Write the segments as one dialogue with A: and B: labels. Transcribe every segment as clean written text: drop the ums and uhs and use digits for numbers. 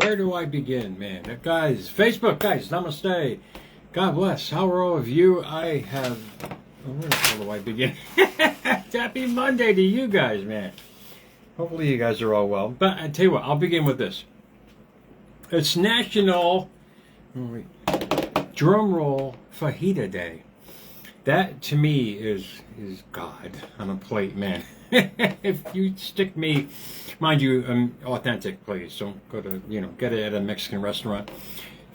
A: Where do I begin, man? Guys, Facebook, guys, namaste. God bless. How are all of you? I have... How do I begin? Happy Monday to you guys, man. Hopefully you guys are all well. But I tell you what, I'll begin with this. It's National... Drum roll fajita day. That to me is God on a plate, man. If you stick me, mind you, authentic, please. Don't go to, get it at a Mexican restaurant.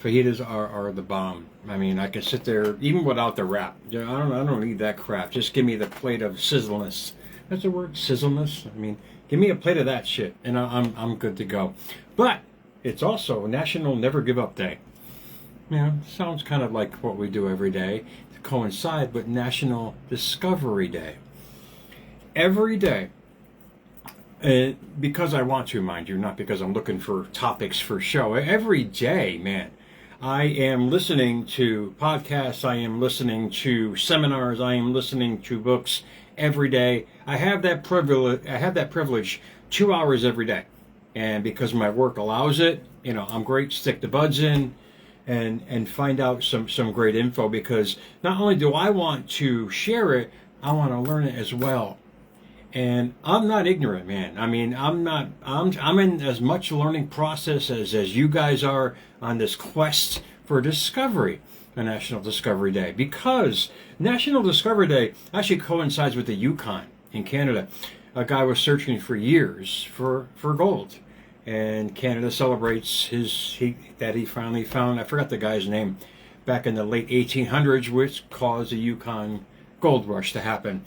A: Fajitas are the bomb. I mean, I can sit there even without the wrap. I don't need that crap. Just give me the plate of sizzleness. That's the word, sizzleness. I mean, give me a plate of that shit, and I'm good to go. But it's also National Never Give Up Day. Sounds kind of like what we do every day to coincide with National Discovery Day. Every day, because I want to, mind you, not because I'm looking for topics for show. Every day, man, I am listening to podcasts, I am listening to seminars, I am listening to books every day. I have that privilege 2 hours every day. And because my work allows it, I'm great, stick the buds in. And find out some great info, because not only do I want to share it, I want to learn it as well. And I'm not ignorant, man. I mean, I'm in as much learning process as you guys are on this quest for discovery on National Discovery Day, because National Discovery Day actually coincides with the Yukon in Canada. A guy was searching for years for gold. And Canada celebrates that he finally found, I forgot the guy's name, back in the late 1800s, which caused the Yukon gold rush to happen.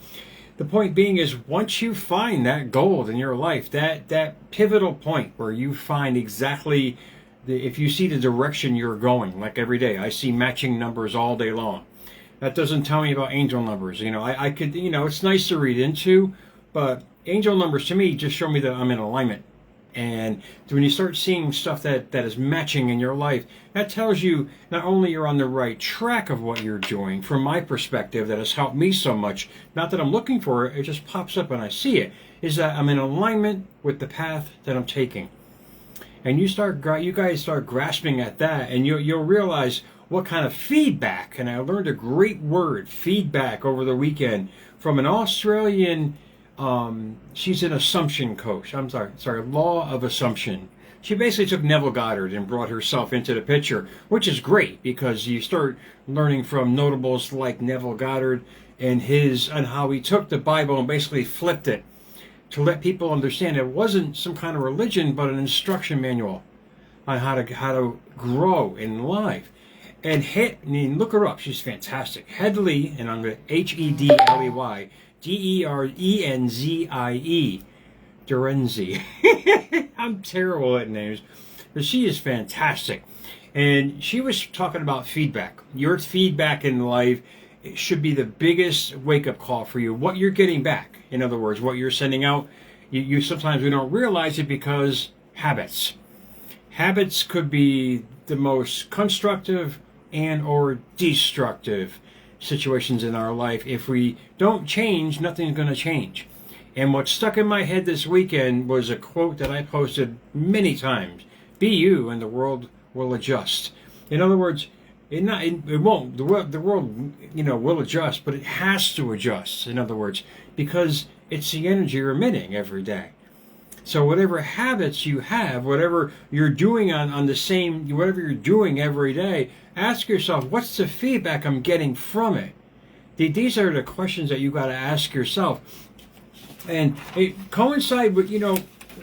A: The point being is, once you find that gold in your life, that pivotal point where you find exactly, if you see the direction you're going, like every day, I see matching numbers all day long. That doesn't tell me about angel numbers. I could, it's nice to read into, but angel numbers to me just show me that I'm in alignment. And when you start seeing stuff that is matching in your life, that tells you not only you're on the right track of what you're doing, from my perspective, that has helped me so much, not that I'm looking for it, it just pops up and I see it, is that I'm in alignment with the path that I'm taking. And you guys start grasping at that, and you'll realize what kind of feedback, and I learned a great word, feedback, over the weekend from an Australian. She's an assumption coach. Law of assumption. She basically took Neville Goddard and brought herself into the picture, which is great, because you start learning from notables like Neville Goddard and how he took the Bible and basically flipped it to let people understand it wasn't some kind of religion, but an instruction manual on how to grow in life. And look her up. She's fantastic. Hedley, and I'm going to Hedley. Derenzie. Derenzie. I'm terrible at names. But she is fantastic. And she was talking about feedback. Your feedback in life should be the biggest wake-up call for you. What you're getting back. In other words, what you're sending out. You sometimes we don't realize it, because habits. Habits could be the most constructive and or destructive situations in our life. If we don't change, nothing's going to change. And what stuck in my head this weekend was a quote that I posted many times: "Be you, and the world will adjust." In other words, it won't. The world, will adjust, but it has to adjust. In other words, because it's the energy you're emitting every day. So whatever habits you have, whatever you're doing whatever you're doing every day, ask yourself, what's the feedback I'm getting from it? These are the questions that you got to ask yourself. And it coincides with,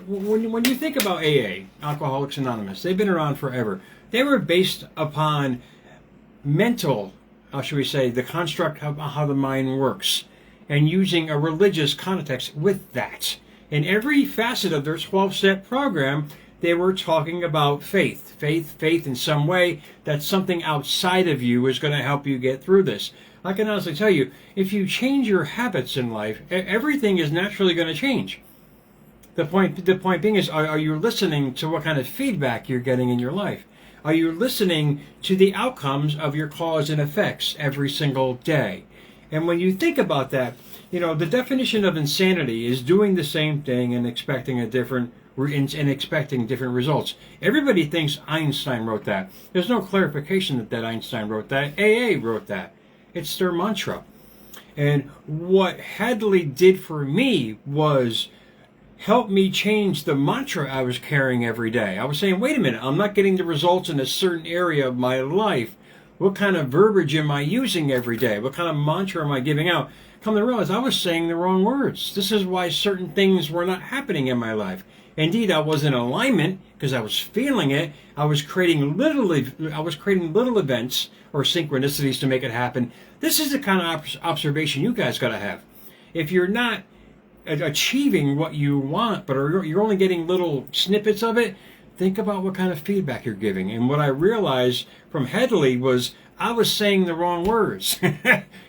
A: when you think about AA, Alcoholics Anonymous, they've been around forever. They were based upon mental, how should we say, the construct of how the mind works, and using a religious context with that. In every facet of their 12-step program, they were talking about faith in some way, that something outside of you is going to help you get through this. I can honestly tell you, if you change your habits in life, everything is naturally going to change. The point being is, are you listening to what kind of feedback you're getting in your life? Are you listening to the outcomes of your cause and effects every single day? And when you think about that, the definition of insanity is doing the same thing and expecting a different and expecting different results. Everybody thinks Einstein wrote that. There's no clarification that Einstein wrote that. AA wrote that. It's their mantra. And what Hadley did for me was help me change the mantra I was carrying every day. I was saying, wait a minute, I'm not getting the results in a certain area of my life. What kind of verbiage am I using every day? What kind of mantra am I giving out? Come to realize I was saying the wrong words. This is why certain things were not happening in my life. Indeed, I was in alignment because I was feeling it. I was creating little events or synchronicities to make it happen. This is the kind of observation you guys got to have. If you're not achieving what you want, but you're only getting little snippets of it, think about what kind of feedback you're giving. And what I realized from Headley was I was saying the wrong words.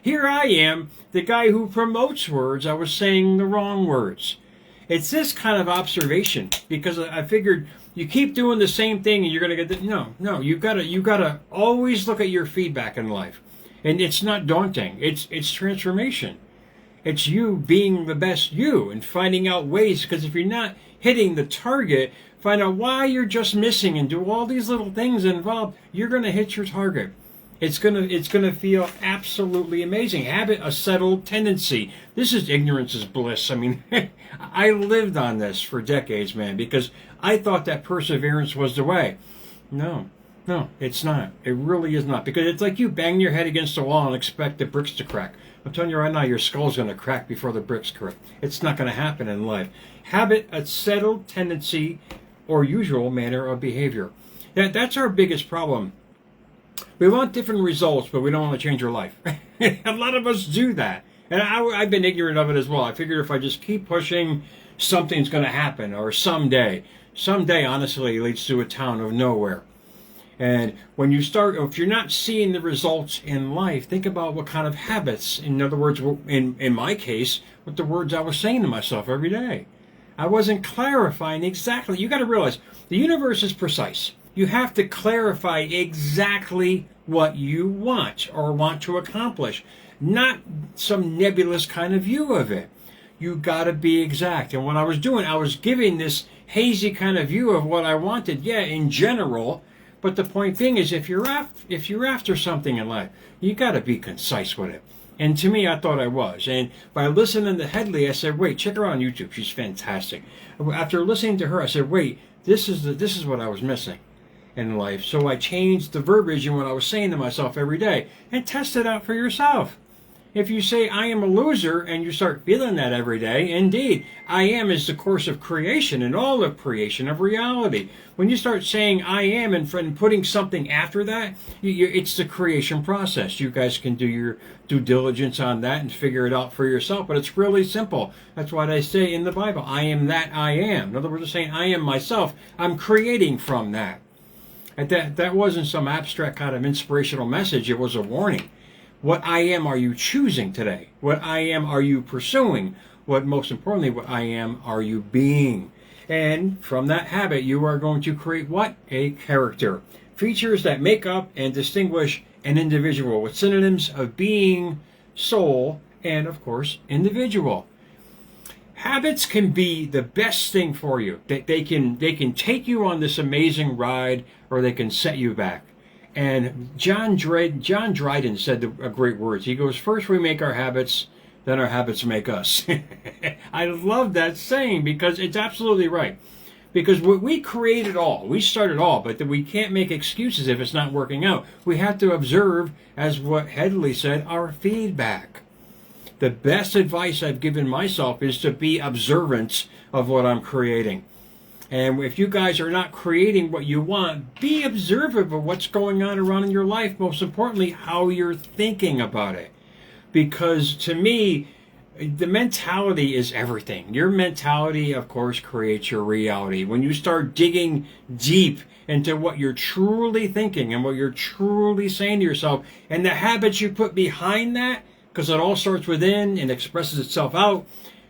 A: Here I am, the guy who promotes words, I was saying the wrong words. It's this kind of observation, because I figured you keep doing the same thing and you're going to get no, you gotta always look at your feedback in life. And it's not daunting. It's transformation. It's you being the best you and finding out ways, because if you're not hitting the target, find out why you're just missing and do all these little things involved, you're going to hit your target. It's gonna feel absolutely amazing. Habit, a settled tendency. This is ignorance is bliss. I mean, I lived on this for decades, man, because I thought that perseverance was the way. No, it's not. It really is not. Because it's like you bang your head against the wall and expect the bricks to crack. I'm telling you right now, your skull's going to crack before the bricks crack. It's not going to happen in life. Habit, a settled tendency or usual manner of behavior. That's our biggest problem. We want different results, but we don't want to change our life. A lot of us do that. And I've been ignorant of it as well. I figured if I just keep pushing, something's going to happen, or someday. Someday, honestly, leads to a town of nowhere. And when you start, if you're not seeing the results in life, think about what kind of habits, in other words, in my case, what the words I was saying to myself every day. I wasn't clarifying exactly. You got to realize the universe is precise. You have to clarify exactly what you want or want to accomplish, not some nebulous kind of view of it. You got to be exact. And what I was doing, I was giving this hazy kind of view of what I wanted, in general. But the point being is, if you're after something in life, you got to be concise with it. And to me, I thought I was. And by listening to Headley, I said, wait, check her out on YouTube. She's fantastic. After listening to her, I said, wait, this is what I was missing in life. So I changed the verbiage in what I was saying to myself every day, and test it out for yourself. If you say I am a loser and you start feeling that every day, indeed, I am is the course of creation and all of creation of reality. When you start saying I am and putting something after that, it's the creation process. You guys can do your due diligence on that and figure it out for yourself, but it's really simple. That's why they say in the Bible, I am that I am. In other words, they're saying I am myself. I'm creating from that. And that wasn't some abstract kind of inspirational message. It was a warning. What I am are you choosing today? What I am are you pursuing? Most importantly, what I am are you being? And from that habit, you are going to create what? A character. Features that make up and distinguish an individual with synonyms of being, soul, and of course, individual. Habits can be the best thing for you. They can take you on this amazing ride, or they can set you back. And John Dryden said great words. He goes, first we make our habits, then our habits make us. I love that saying, because it's absolutely right. Because we create it all. We start it all, but we can't make excuses if it's not working out. We have to observe, as what Headley said, our feedback. The best advice I've given myself is to be observant of what I'm creating. And if you guys are not creating what you want, be observant of what's going on around in your life. Most importantly, how you're thinking about it. Because to me, the mentality is everything. Your mentality, of course, creates your reality. When you start digging deep into what you're truly thinking and what you're truly saying to yourself, and the habits you put behind that, because it all starts within and expresses itself out,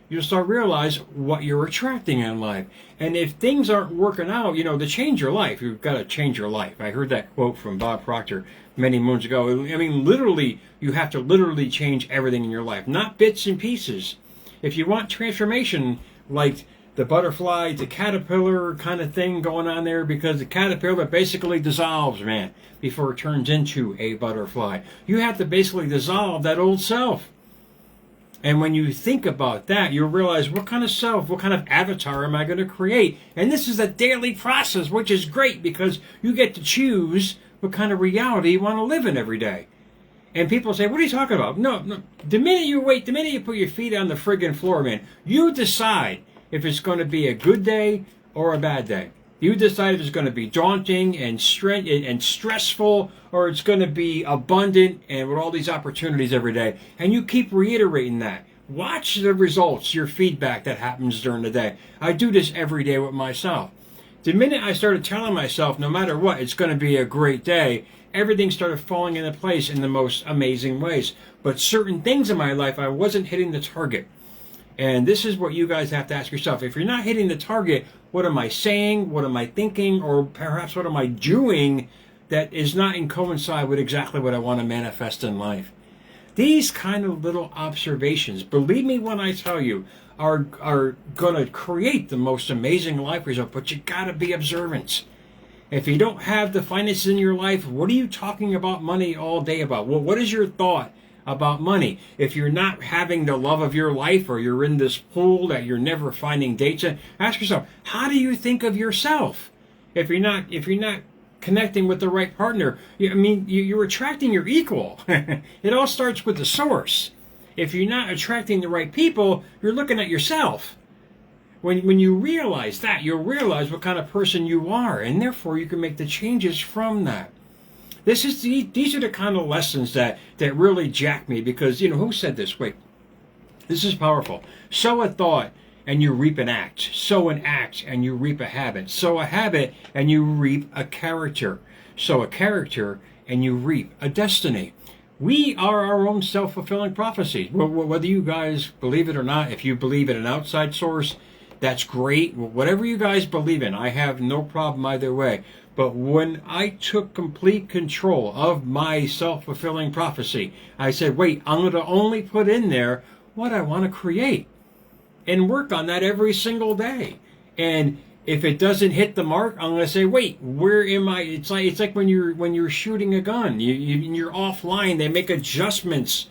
A: you'll start realize what you're attracting in life. And if things aren't working out, to change your life, you've got to change your life. I heard that quote from Bob Proctor many moons ago. I mean, literally, you have to literally change everything in your life, not bits and pieces. If you want transformation, like the butterfly to caterpillar kind of thing going on there, because the caterpillar basically dissolves, man, before it turns into a butterfly. You have to basically dissolve that old self. And when you think about that, you'll realize, what kind of self, what kind of avatar am I going to create? And this is a daily process, which is great because you get to choose what kind of reality you want to live in every day. And people say, what are you talking about? No. The minute you put your feet on the friggin' floor, man, you decide if it's going to be a good day or a bad day. You decide if it's going to be daunting and stressful, or it's going to be abundant and with all these opportunities every day. And you keep reiterating that. Watch the results, your feedback that happens during the day. I do this every day with myself. The minute I started telling myself, no matter what, it's going to be a great day, everything started falling into place in the most amazing ways. But certain things in my life, I wasn't hitting the target. And this is what you guys have to ask yourself. If you're not hitting the target, what am I saying? What am I thinking? Or perhaps what am I doing that is not in coincide with exactly what I want to manifest in life? These kind of little observations, believe me when I tell you, are going to create the most amazing life result. But you got to be observant. If you don't have the finances in your life, what are you talking about money all day about? Well, what is your thought about money? If you're not having the love of your life, or you're in this pool that you're never finding dates in, ask yourself, how do you think of yourself? If you're not connecting with the right partner, you're attracting your equal. It all starts with the source. If you're not attracting the right people, you're looking at yourself. When you realize that, you'll realize what kind of person you are, and therefore you can make the changes from that. These are the kind of lessons that really jack me, because, who said this? Wait, this is powerful. Sow a thought and you reap an act. Sow an act and you reap a habit. Sow a habit and you reap a character. Sow a character and you reap a destiny. We are our own self-fulfilling prophecies. Whether you guys believe it or not, if you believe in an outside source, that's great. Whatever you guys believe in, I have no problem either way. But when I took complete control of my self-fulfilling prophecy, I said, wait, I'm going to only put in there what I want to create and work on that every single day. And if it doesn't hit the mark, I'm going to say, wait, where am I? It's like when you're shooting a gun, you're offline. They make adjustments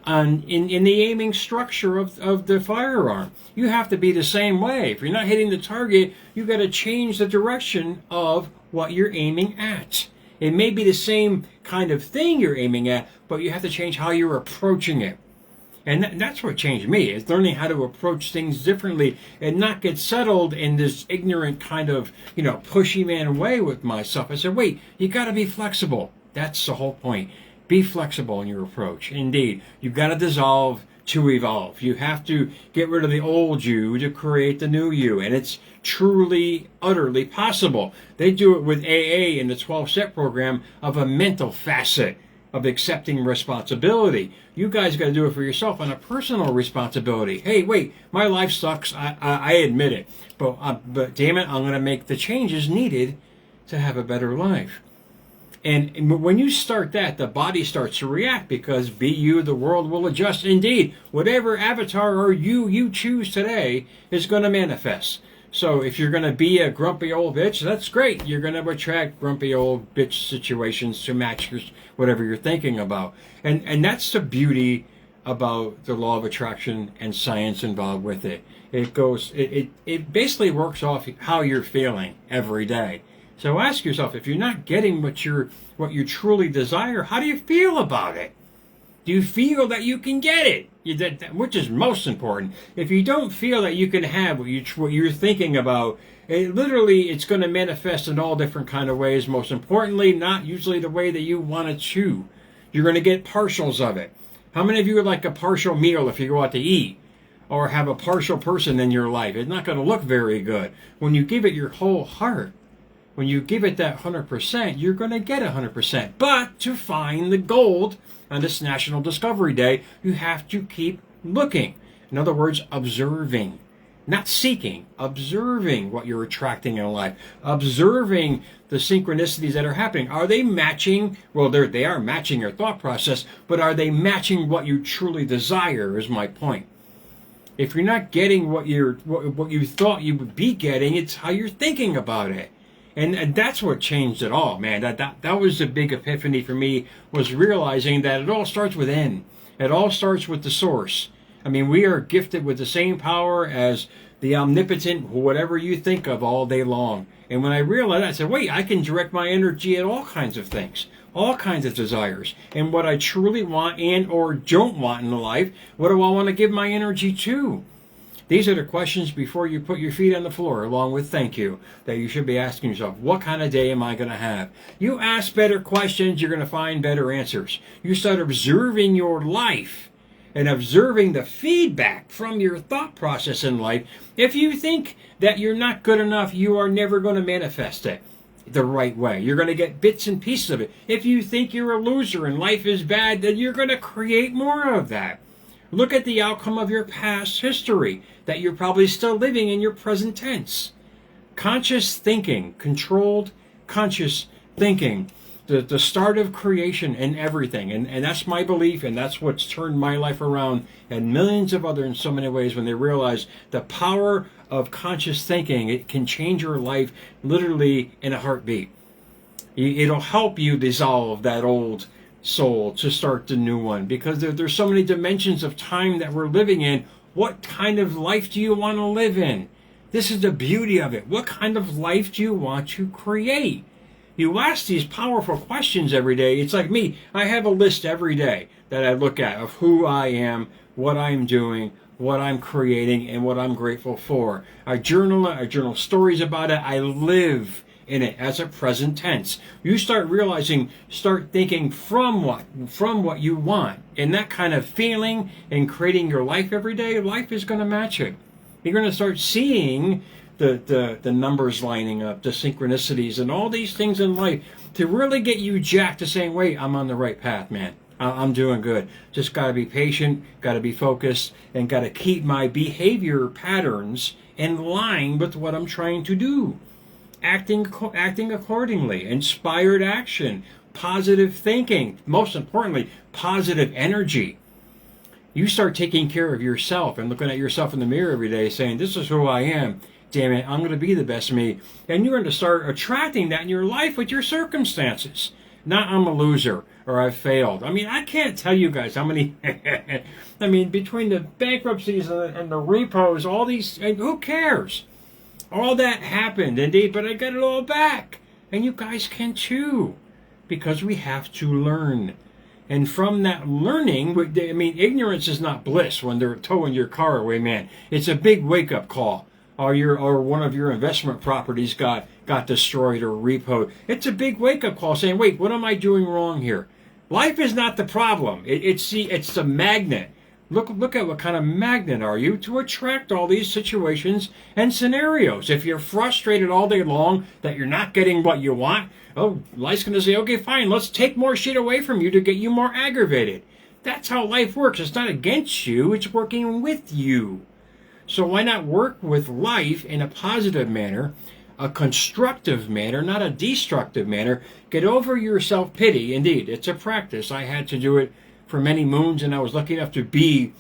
A: in the aiming structure of the firearm. You have to be the same way. If you're not hitting the target, you got to change the direction of what you're aiming at. It may be the same kind of thing you're aiming at, but you have to change how you're approaching it. And that's what changed me, is learning how to approach things differently and not get settled in this ignorant kind of, pushy man way with myself. I said, wait, you got to be flexible. That's the whole point. Be flexible in your approach. Indeed, you've got to dissolve to evolve. You have to get rid of the old you to create the new you. And it's truly, utterly possible. They do it with AA in the 12-step program of a mental facet of accepting responsibility. You guys got to do it for yourself on a personal responsibility. Hey, wait, my life sucks. I admit it. But damn it, I'm going to make the changes needed to have a better life. And when you start that, the body starts to react, because be you, the world will adjust. Indeed, whatever avatar or you choose today is going to manifest. So if you're going to be a grumpy old bitch, that's great. You're going to attract grumpy old bitch situations to match whatever you're thinking about. And that's the beauty about the law of attraction and science involved with it. It basically works off how you're feeling every day. So ask yourself, if you're not getting what you truly desire, how do you feel about it? Do you feel that you can get it? Which is most important. If you don't feel that you can have what you're thinking about, it's going to manifest in all different kind of ways. Most importantly, not usually the way that you want it to. You're going to get partials of it. How many of you would like a partial meal if you go out to eat? Or have a partial person in your life? It's not going to look very good. When you give it your whole heart, when you give it that 100%, you're going to get 100%. But to find the gold on this National Discovery Day, you have to keep looking. In other words, observing. Not seeking. Observing what you're attracting in life. Observing the synchronicities that are happening. Are they matching? Well, they are matching your thought process, but are they matching what you truly desire is my point. If you're not getting what you thought you would be getting, it's how you're thinking about it. And that's what changed it all, man. That was the big epiphany for me, was realizing that it all starts within. It all starts with the source. I mean, we are gifted with the same power as the omnipotent, whatever you think of, all day long. And when I realized that, I said, wait, I can direct my energy at all kinds of things, all kinds of desires. And what I truly want and or don't want in life, what do I want to give my energy to? These are the questions before you put your feet on the floor, along with thank you, that you should be asking yourself. What kind of day am I going to have? You ask better questions, you're going to find better answers. You start observing your life and observing the feedback from your thought process in life. If you think that you're not good enough, you are never going to manifest it the right way. You're going to get bits and pieces of it. If you think you're a loser and life is bad, then you're going to create more of that. Look at the outcome of your past history that you're probably still living in your present tense. Conscious thinking, controlled conscious thinking, the start of creation and everything. And that's my belief, and that's what's turned my life around and millions of others in so many ways, when they realize the power of conscious thinking. It can change your life literally in a heartbeat. It'll help you dissolve that old soul to start the new one, because there's so many dimensions of time that we're living in. What kind of life do you want to live in? This is the beauty of it. What kind of life do you want to create? You ask these powerful questions every day. It's like me. I have a list every day that I look at of who I am, what I'm doing, what I'm creating, and what I'm grateful for. I journal stories about it. I live in it as a present tense. You start thinking from what you want, and that kind of feeling and creating your life every day, life is going to match it. You're going to start seeing the numbers lining up, the synchronicities, and all these things in life to really get you jacked to saying, wait, I'm on the right path, man. I'm doing good. Just got to be patient, got to be focused, and got to keep my behavior patterns in line with what I'm trying to do. Acting accordingly, inspired action, positive thinking, most importantly, positive energy. You start taking care of yourself and looking at yourself in the mirror every day saying, this is who I am. Damn it, I'm going to be the best me. And you're going to start attracting that in your life with your circumstances. Not I'm a loser or I've failed. I mean, I can't tell you guys how many, between the bankruptcies and the repos, all these, who cares? All that happened, indeed, but I got it all back. And you guys can too, because we have to learn. And from that learning, ignorance is not bliss when they're towing your car away, man. It's a big wake-up call. Or one of your investment properties got destroyed or repoed. It's a big wake-up call saying, wait, what am I doing wrong here? Life is not the problem. It's the magnet. Look at what kind of magnet are you to attract all these situations and scenarios. If you're frustrated all day long that you're not getting what you want, life's going to say, okay, fine, let's take more shit away from you to get you more aggravated. That's how life works. It's not against you, it's working with you. So why not work with life in a positive manner, a constructive manner, not a destructive manner? Get over your self-pity. Indeed, it's a practice. I had to do it for many moons, and I was lucky enough to be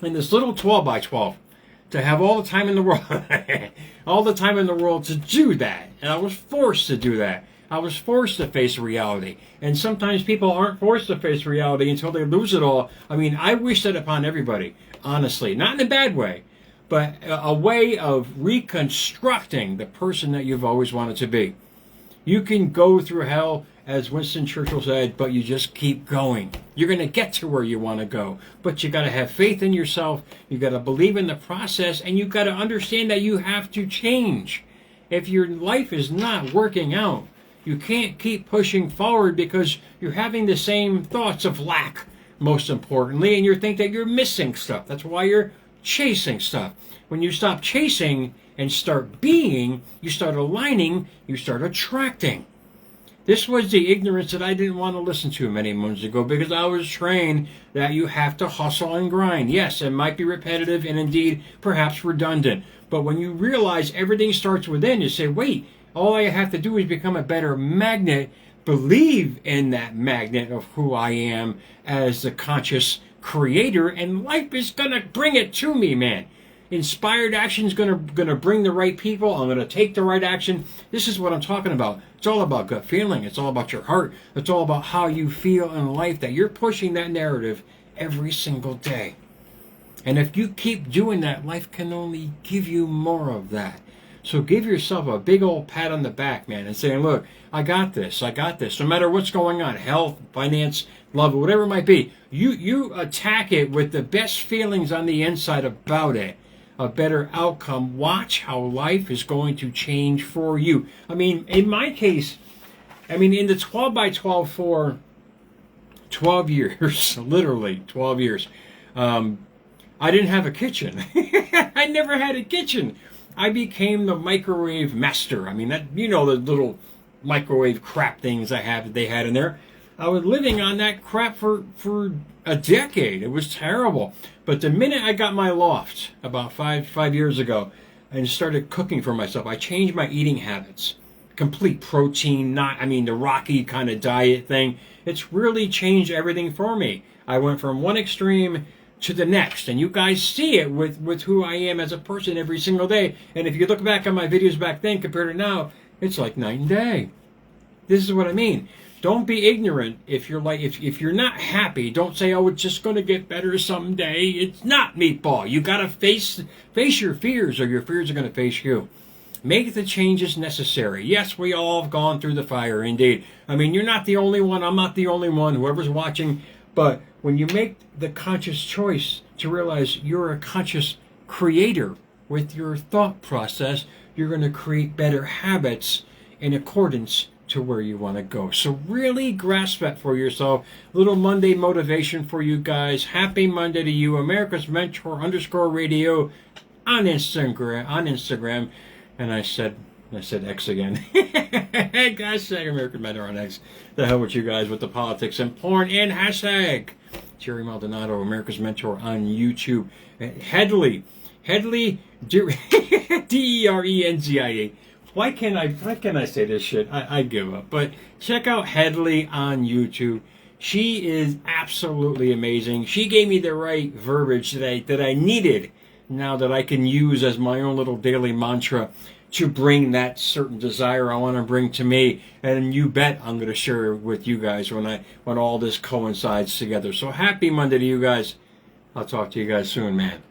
A: in this little 12 by 12, to have all the time in the world, all the time in the world to do that. And I was forced to do that. I was forced to face reality. And sometimes people aren't forced to face reality until they lose it all. I wish that upon everybody, honestly. Not in a bad way, but a way of reconstructing the person that you've always wanted to be. You can go through hell, as Winston Churchill said, but you just keep going. You're going to get to where you want to go. But you got to have faith in yourself. You got to believe in the process, and you got to understand that you have to change. If your life is not working out, you can't keep pushing forward because you're having the same thoughts of lack, most importantly, and you think that you're missing stuff. That's why you're chasing stuff. When you stop chasing and start being, you start aligning, you start attracting. This was the ignorance that I didn't want to listen to many moons ago, because I was trained that you have to hustle and grind. Yes, it might be repetitive and indeed perhaps redundant. But when you realize everything starts within, you say, wait, all I have to do is become a better magnet, believe in that magnet of who I am as the conscious creator, and life is going to bring it to me, man. Inspired action is gonna bring the right people. I'm gonna take the right action. This is what I'm talking about. It's all about gut feeling. It's all about your heart. It's all about how you feel in life, that you're pushing that narrative every single day. And if you keep doing that, life can only give you more of that. So give yourself a big old pat on the back, man, and saying, look, I got this. I got this. No matter what's going on, health, finance, love, whatever it might be, you attack it with the best feelings on the inside about it. A better outcome. Watch how life is going to change for you. I mean, in my case, in the 12 by 12 for 12 years, literally 12 years, I didn't have a kitchen. I never had a kitchen. I became the microwave master. I mean, that, the little microwave crap things they had in there. I was living on that crap for a decade. It was terrible. But the minute I got my loft about five years ago and started cooking for myself, I changed my eating habits. Complete protein, the Rocky kind of diet thing. It's really changed everything for me. I went from one extreme to the next, and you guys see it with who I am as a person every single day. And if you look back on my videos back then compared to now, it's like night and day. This is what I mean. Don't be ignorant. If you're not happy, don't say, oh, it's just going to get better someday. It's not, meatball. You got to face your fears, or your fears are going to face you. Make the changes necessary. Yes, we all have gone through the fire, indeed. You're not the only one. I'm not the only one. Whoever's watching. But when you make the conscious choice to realize you're a conscious creator with your thought process, you're going to create better habits in accordance to where you want to go. So really grasp that for yourself. Little Monday motivation for you guys. Happy Monday to you. America's Mentor _radio on Instagram. And I said X again. Hashtag American Mentor on X. The hell with you guys with the politics and porn, and hashtag Jerry Maldonado, America's Mentor on YouTube. Headley, DERENZIA. Why can't I say this shit? I give up. But check out Headley on YouTube. She is absolutely amazing. She gave me the right verbiage that I needed now, that I can use as my own little daily mantra to bring that certain desire I want to bring to me. And you bet I'm going to share it with you guys when all this coincides together. So happy Monday to you guys. I'll talk to you guys soon, man.